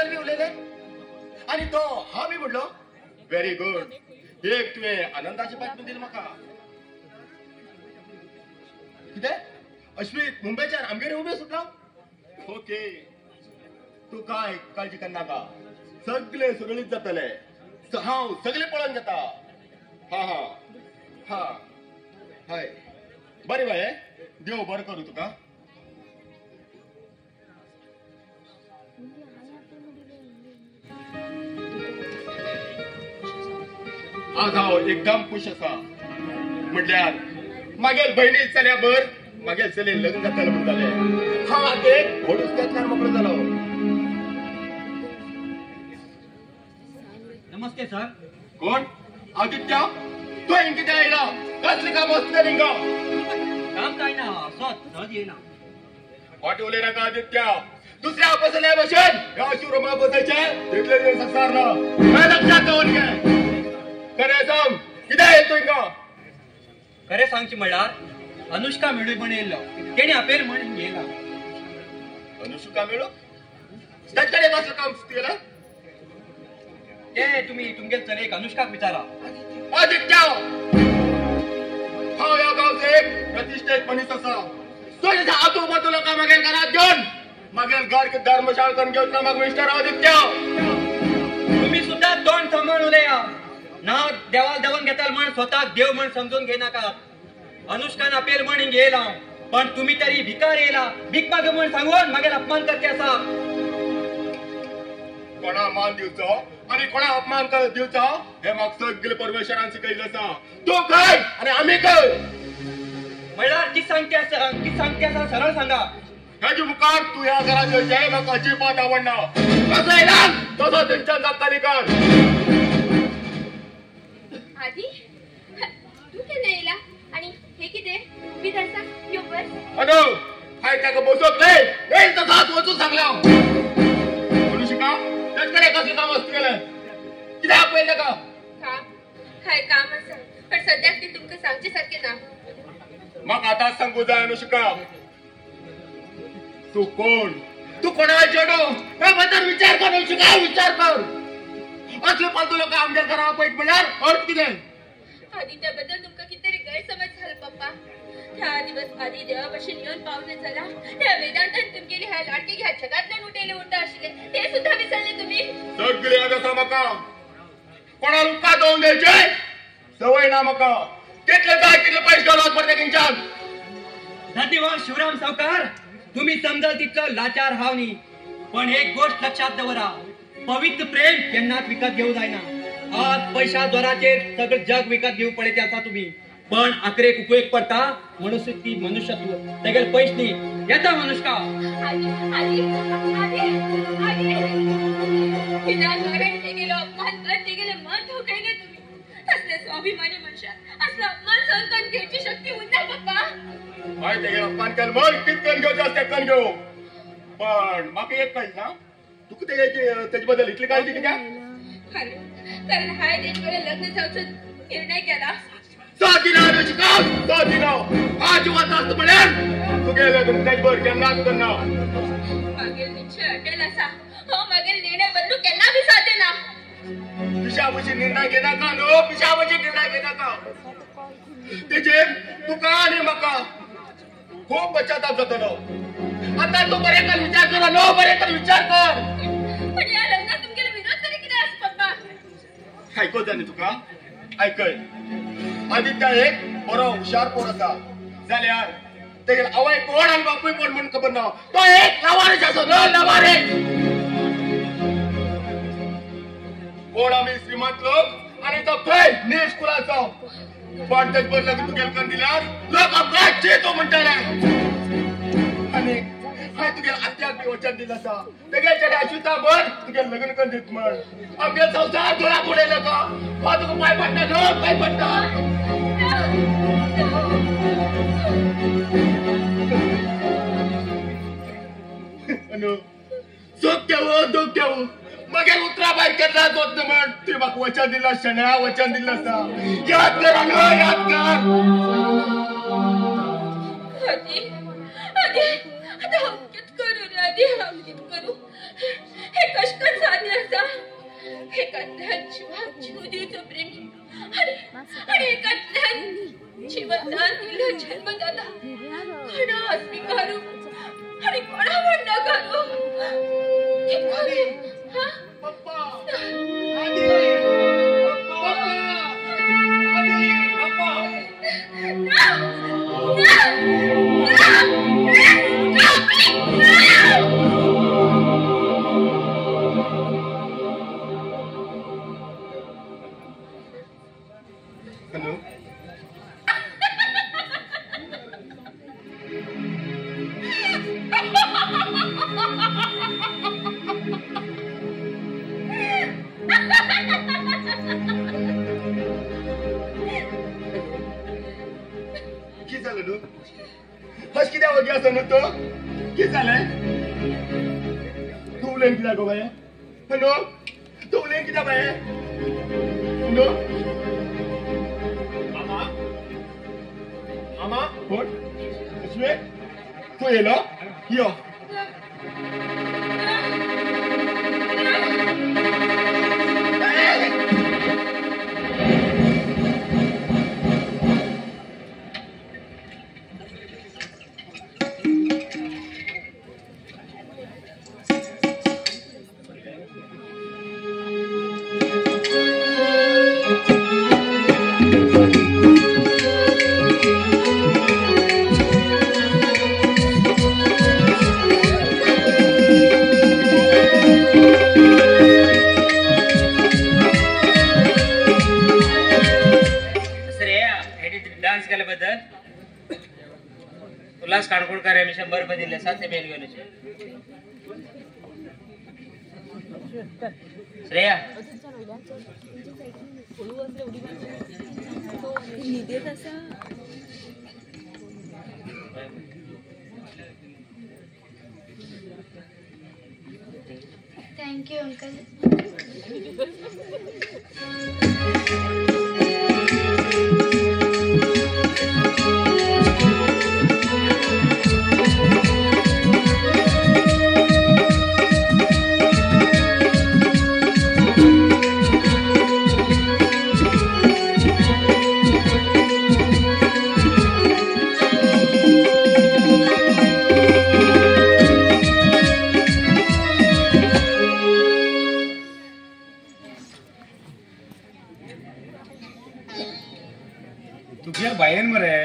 बद्दल मी उलयले आणि तो हा मी म्हणलो व्हेरी गुड. एक तुवें आनंदाची बातमी दिली म्हाका. कितें अश्वित मुंबयच्यान आमगेर उबे सुटलो. ओके तू काय काळजी करनाका. सगळीच जातले. हांव सगळे पळोवन घेता. हा हा हा हय बरें बाय. देव बरें करूं तुका. आज हांव एकदम खुश आसा. म्हटल्यार मागेल बहिणी चल्या बर मागेल चले लग्न जातले म्हणटाले. हांव आतां एक व्हडूच त्यातल्यान मोकळो जालो. नमस्ते सर. कोण? आदित्य. तू हिंग कितें आयला? कसलें काम आसलें हिंग? काम काय ना असोच सहज येना. वाटे उलय नाका आदित्य. दुसऱ्या बसल्या भशेन ह्या शिवरामा बसायचे तितले दिवस असणार ना. हे लक्षात दवरून घे. खरें सांग कितें येत तू हिंग? खरें सांगचे म्हणल्यार अनुष्का मेळ्ळी म्हण येयल्लो. तेणे अपेर म्हण गेला. अनुष्का मेळो? ताचे कसलं काम केलं? ते तुम्ही तुमगे चलयेक अनुष्काक विचारा. आदित्य हांव ह्या गांवचो एक प्रतिश्ठीत मनीस आसा. तुज्या आजूबाजूला का मागेल घरात घेवन मागेल घर धर्मशाळ करून घेवचो ना म्हाका मिस्टर आदित्य. तुम्ही सुद्धा तोंड सांभाळून उलया. नाव देवाल देवन घेताल म्हण स्वताक देव म्हण समजून घेनाकात. अनुष्कान अपेर म्हण हिंग येयला पण तुम्ही तरी भिकार येयला. भीक माग म्हण सांगून मागेल अपमान करते आसा. कोणा मान दिवचो आणि कोणा अपमान दिवचो हे म्हाका सगळे परमेश्वरान शिकयल्लें आसा. तू खंय आणि आमी खंय? म्हणल्यार कित सांगते आसा सरळ सांगा. हेजे मुखार तू ह्या घरात येवचें म्हाका अजिबात आवडना. कसो येयला तसो थंयच्यान जाताली कर. आदी तू केन्ना येयला आणि हे कितें उबीच आसा यो बस. अनो हाय ताका बसोक रे. येईल तसाच वचून सांगला. अनुष्का तेचकडे कसलें काम असत केलें? कितें आपयलें का? काम हाय काम आसा पण सद्याक ते तुमकां सांगचे सारकें ना. म्हाका आतांच सांगू जाय अनुष्का. तू कोण? तू कोणा चेडो? हे बद्दल विचार कर अनुष्का. विचार कर. असले फालतू लोक आमच्या घरा पळयत म्हणल्यार अर्थ कितें? आधी त्याबद्दल तुमकां कितें गैरसमज झाला पप्पा. ह्या दिवस आधी देवा भशेन येवन पावले जाला. त्या वेदांतान तुमगेली ह्या लाडके ह्या जगातल्यान उठयले उरता आशिल्ले ते सुद्धा विसरले तुम्ही. सगळे याद आसा म्हाका. कोणाला उपकार दोन द्यायचे सवय ना म्हाका. कितले जाय तितले पयशे घालत पडटे तेंच्यान. धन्यवाद शिवराम सावकार. तुम्ही समजाल तितलो लाचार हाव न्ही. पण एक गोष्ट लक्षात दवरा. पवित्र प्रेम केन्नाच विकत घेऊ जायना. आज पैशा जोराचेर सगळं जग विकत घेऊ पडते आसा तुम्ही. पण आखरेक उपयोग पडता मनुष्यत्व मनुष्यत्व तेगेल पैश न्ही. येता अनुष्का. आधी आधी आधी आधी किनार मरण ते गेलो अपमान कर ते गेले मन ठोकयले तुम्ही. असले स्वाभिमानी मनशात असला अपमान सहन करून घ्यायची शक्ती उरना पप्पा. हाय तेगे अपमान केल मग कितकन घेवचो आसता तेकन घेऊ. पण म्हाका एक कळना तुका तेजे बद्दल इतली काळजी कित्याक? कारण हाय तेजे लग्न जावचो निर्णय केला. साथीना अनुष्का साथीना. आज वाजता असतं म्हळ्यार तुगे लग्न तेजे बर केन्नाच करना. मागील निश्चय अटेल आसा. हो मागील निर्णय बदलू केन्ना बी साथे ना. पिशावची निर्णय घेनाका न्हू. पिशावची निर्णय घेनाका. तेजेर तुका आनी म्हाका खूप पश्चाताप जातलो. आता तू बरें कर विचार कर. नो बरें कर विचार कर. पण या लग्नात तुमगेले विरोध तरी कितें आसा पप्पा? आयको जानी तुका. आयकय आदित्य एक बरो हुशार पोर आसा जाल्यार तेगेले आवय कोण आनी बापूय कोण म्हण खबर ना. तो एक लावारीस आसा न्हू. लावारीस. कोण आमी श्रीमंत लोक आणि तो खंय नीट स्कुलाचो. पण तेज बदला तुगेले करून दिल्यार लोक आमकां चेतो म्हणटाले. आनी हांवें तुगेले आत्याक बी वचन दिलें आसा. तेगे चेडे आशिता बर तुगेलें लग्न करून दित म्हण. आमगे संवसार दोळ्याक उडयलो का? हांव तुका पांय पडटा न्हू. पांय पडटा. सुख घेऊ दुःख घेऊ मगे उतरा भायर केन्ना जोत न्हू म्हण तुवें म्हाका वचन दिलां. शेण्या वचन दिल्लें आसा. याद कर न्हू. याद कर. आधी आधी आता हांव कितें करूं रे? आधी हांव कितें करूं? हे कश्ट एकांतरात जीवाक जीव दिवचो प्रेमी आणि एकांतरात जिवंतान दिलो जन्मदाता कोणा स्वीकारू आणि कोणा म्हणणं करू पप्पा हॅलो किती झालं तू हस किती वगे असं नव्हतो किती झालंय तू उलेन किती गो बाय हॅलो तू उलेन किती बाय हॅलो मामा मामा कोण अश्वे तू येलो यो उल्हास काणकोणकर यांनी 100 रुपये दिले असतात ते मेल घेऊन श्रेया थँक्यू अंकल तुझ्या बायन मरे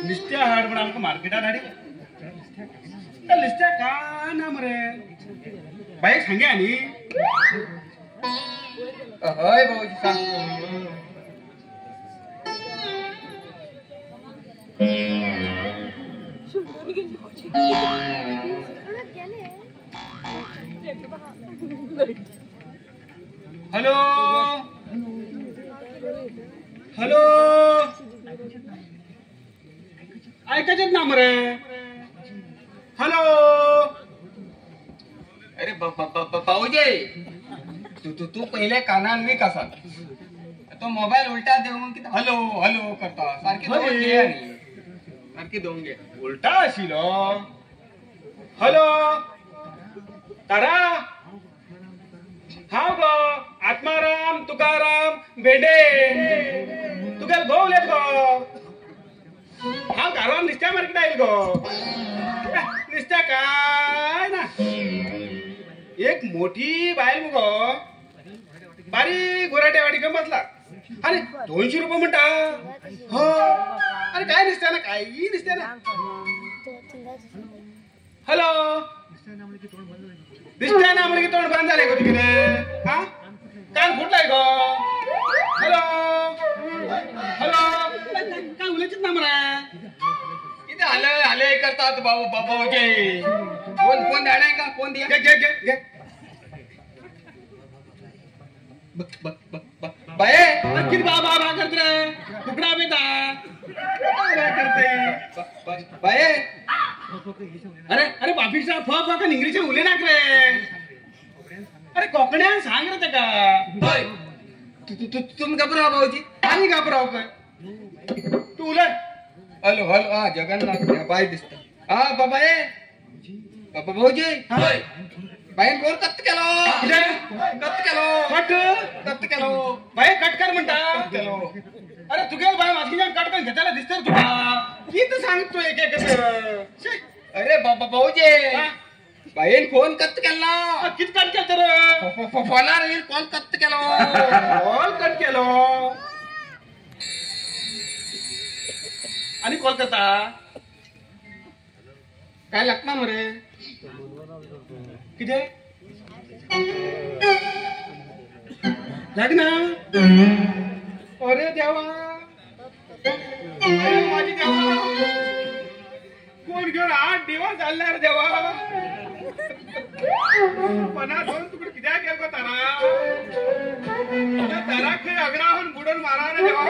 लिस्ट्या हाड पण आमका मार्केटात हाडी लिस्ट्या का ना मरे बाईक सांगे आणि हय भाऊजी सांग हॅलो हॅलो ऐकायचेच ना मरे हॅलो अरे भाऊजी तू पहिले कानान वीक असा तो मोबाईल उलटा देऊन किती हॅलो हॅलो करता सारखी दोन घे आणि सारखी दोन घे उलटा आशिलो हॅलो तारा हाव गो आत्माराम तुकाराम भेंडे तुगेल गो उलयत गो हांव घरान नुस्त्या मार्केट आयल गो नुस्त्या काय ना एक मोठी बायल मुगो बारीक गोराट्या वाटी घेऊन बसला अरे 200 रुपये म्हणता हो अरे काय नुस्त्या ना काही नुस्त्या ना हॅलो दिसतंय ना म्हणजे तोंड बंद झालंय का तिकडे हा कान फुटलाय गो हॅलो हॅलो काय उलयच ना मला किती आले करतात भाऊजी फोन द्याडाय का फोन द्या घे बाये किती बाबा करत रे कुकडा बेटा काय करते बाये अरे अरे बापीचा फ इंग्लिश उले नाक रे अरे कोकण्यान सांग रे त्याका तुम्ही घाबराव भाऊजी आणि घाबराव काय तू उलट हॅलो हॅलो हा जगन्नाथ बाय दिसत हा बाबा ये बाबा भाऊजी बाईन कोण कत्त केलो किती? कत्त केलो फट किती कट केलं तर फोनार येईल कॉल कत केलो कॉल कट केलो आणि कोलकाता काय लागना मरे किती लग्न अरे देवा माझी देवा कोण घेऊन 8 दिवस चालणार देवा पन्नास दोन तुकडे किती केलं तारा खेळ अग्राहून बुडून मारा रे देवा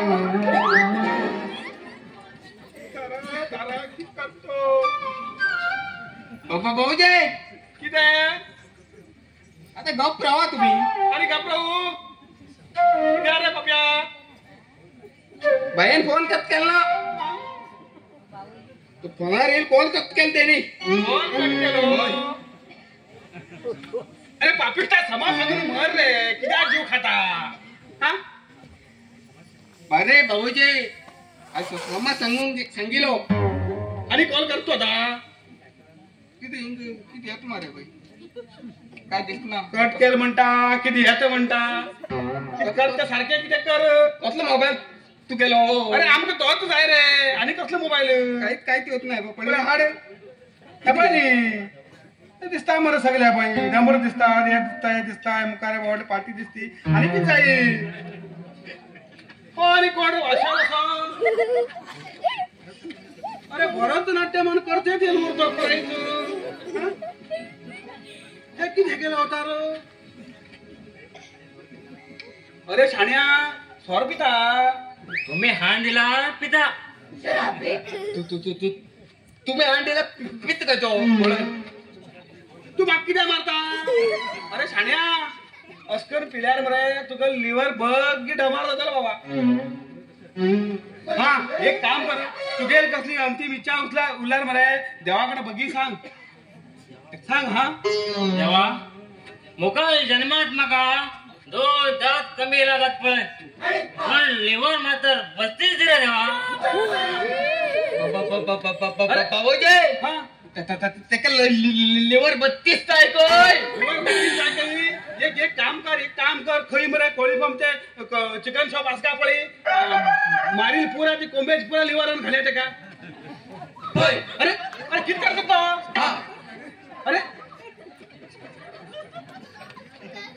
तारा किती करतो भाऊजे किती आता गप राहा तुम्ही आणि घाबराऊ किती रे पप्या बायन फोन कत केला तो फोनार येईल कॉल कत केलं त्याने कोण कट केलो अरे पापिष्टा समाज सांगून मर रे किती जीव खाता हा अरे भाऊजे असं मम्मा सांगिलो आणि कॉल करतो आता किती येतो मारे बाई काय दिसना कट केल म्हणता किती ह्याच म्हणता किती करत सारखे किती कर कसला मोबाईल तू केलो अरे आमक तोच आहे रे आणि कसलं मोबाईल काहीच काय ते होत नाही पण हाड हे दिसताय मला सगळ्या बाई नंबर दिसतात हे दिसताय मुकारे बावडे पाठी दिसती आणि किती जाईल आणि कोण अशा अरे भरतनाट्य मन करते ते मूर्त करायचं हे किती गेला होता रे अरे शाण्या स्वर पिता तुम्ही हाण दिला पिता तुम्ही अंडीला पित करतो तू माग किती मारता अरे शाण्या अस्कर पिल्यार मरे तुका लिव्हर बघ की डमार जाता बाबा हा एक काम कर तुगे कसली अंतिम इच्छा उरल्यार मरे देवाकडे बघी सांग हा देवा मुका जन्मात म्हाका 2 दात कमी लागत पण लिव्हर मात्र 32 दिला देवा भाऊजे हा त्याका लिव्हर 32 काय कोय एक काम कर खरी मरे कोळी फमते चिकन शॉप असका पळी मारील पुरा ती कोंबेज पुरा लिव्हर आणून घाले का अरे अरे किती करतो अरे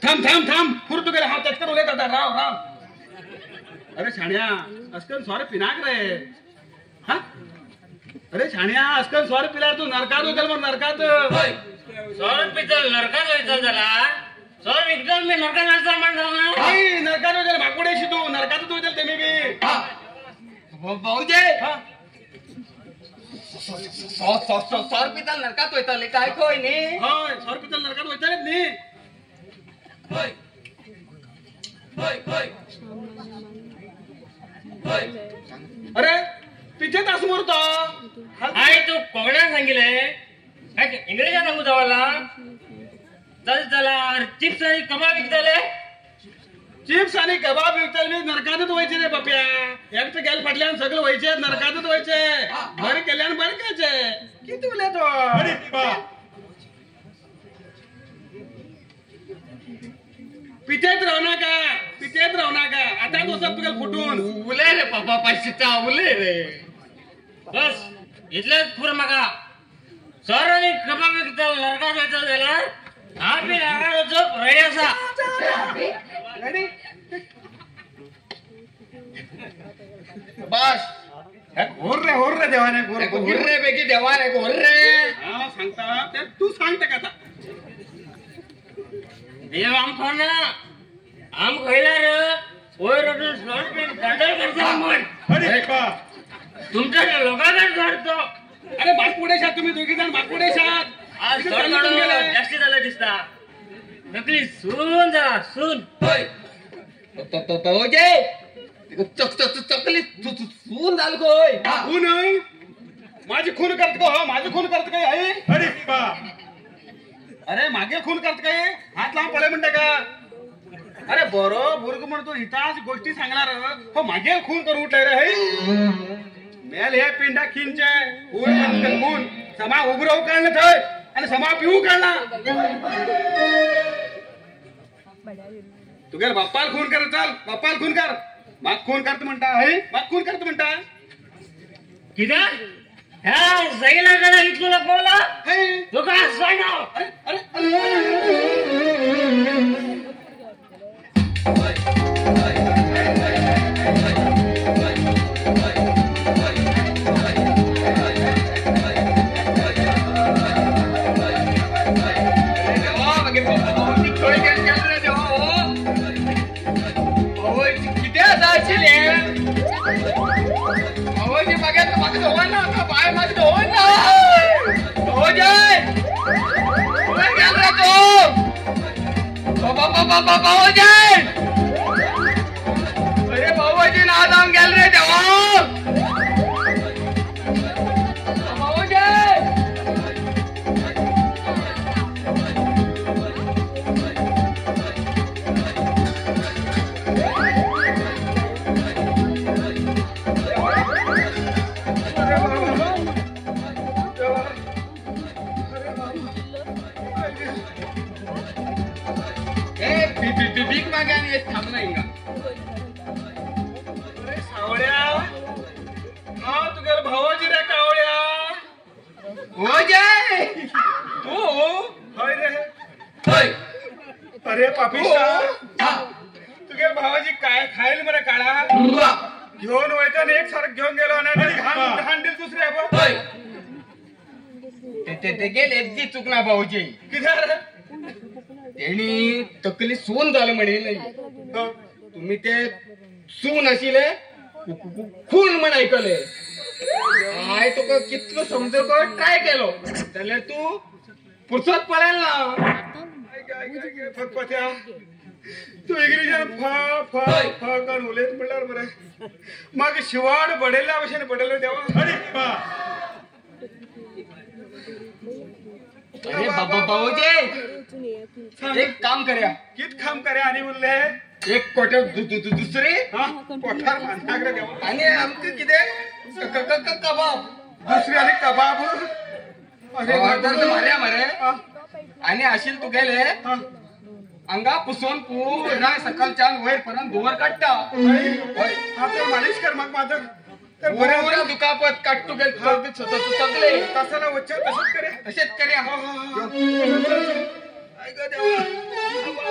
थांब फुर तू गेला हा त्याच्याकडे उलेत आता राव अरे छाण्या अस्कन स्वार पिनाक रे हा अरे छाण्या अस्कन स्वार पिला तू नरकात होtel मग नरकात सौर पितल नरकात व्हायचा झाला सौर विकल मी नरकात व्हायचा म्हणणार ना नाही नरकात होtel माकुडेशी तू नरकातच होtel ते मी बी भाऊजे हा सौर पिता नरकात होता काय कोय नी होय स्वार पितल नरकात होईल नी अरे पिछे तास मोरतो आई तू कोकणात सांगितलंय काय इंग्रजात सांगू जावाला चला चिप्स आणि कबाब विकताले चिप्स आणि कबाब विकताल मी नरकातच व्हायचे रे बाप्या एक तर गॅल फाटल्यान सगळं व्हायचे नरकातच व्हायचे बरं केल्यान बरं कायचे किती उले तो पिचेत राहू नका आता तो सब तुला फुटून उले रे बाबा पैशाचा उले रे बस इथलंच पुर मागा सर आणि कबाब विकताल नरकात व्हायचा झाला हा मी नरकात होतो रेडी असा रेडी बस होर रे देवाने घोर्रे पैकी देवाने घोर्रे हा सांगता ते तू सांगते का आता देव आम खाना आम खायला रे ओय रोडून शॉर्ट पेन गाडर करतो मन तुमच्या लोकांना काढतो अरे बागपुडेशात तुम्ही दोघी जण बागपुडेशात आज जास्ती झालं दिसता नकली सून जरा सून भाऊजे चकली सून झाल कोय खून माझी खून करत का हो माझी खून करत काय आहे अरे मागे खून करत काय हात लांब पळे म्हणते का अरे बरो बुर्ग म्हणतो इथाच गोष्टी सांगणार हो मागे खून करू उठले रे हे मेल हे पिंडा खिंचे खून समा उभं राहू काढलं थय आणि समा पिऊ काढला तुगेल बाप्पाला खून कर चाल बाप्पाला खून कर माग खून करत म्हणता आहे माग खून करत म्हणता किधर ह्या सईला जरा इथलं लपवला हे तो का सांगणार अरे अरे अरे भाऊजी ना जाऊन गेल रे देवा भीक मागाने थांबला इंगा अरे सावळ्या हा तुगेल भावाजी रे कावळ्या हो जाय तू होय रे होय अरे पापिष्टा तुगेल भावाजी काय खायला मला काढा घेऊन वयताना एक सारखं घेऊन गेलो ना घाण दिल दुसऱ्या होय ते गेले ती चुकला भाऊजी किधर त्यांनी तकली सून झालं म्हणे नाही तुम्ही ते सून अशिले खून म्हण ऐकले हाय तुका कितलं समजू ट्राय केलो जाल्यार तू पुरसत पळेल ना फकपत्या तू इंग्रजीन फा फा फा करून उलयत म्हणल्यार बरें मागे शिवाड बडयल्या भशेन बडयलो देवा अरे बाबा भाऊजी एक काम करूया कित काम करे आणि उरले एक कोटर दुसरी पोठार बांधनाक रे देवा आणि आमचं किती कबाब दुसरी आणि कबाब अरे मार्या मरे आणि आशील तू गेले अंगा पुसून पूर्ण सकाळच्यान वयर पर्यंत धुवर काढता आता मालिश कर मग माझं तर बरोबर दुखापत काटतो सगळे तसाला उच्चार तसंच करे तसेच करूया ऐक देवा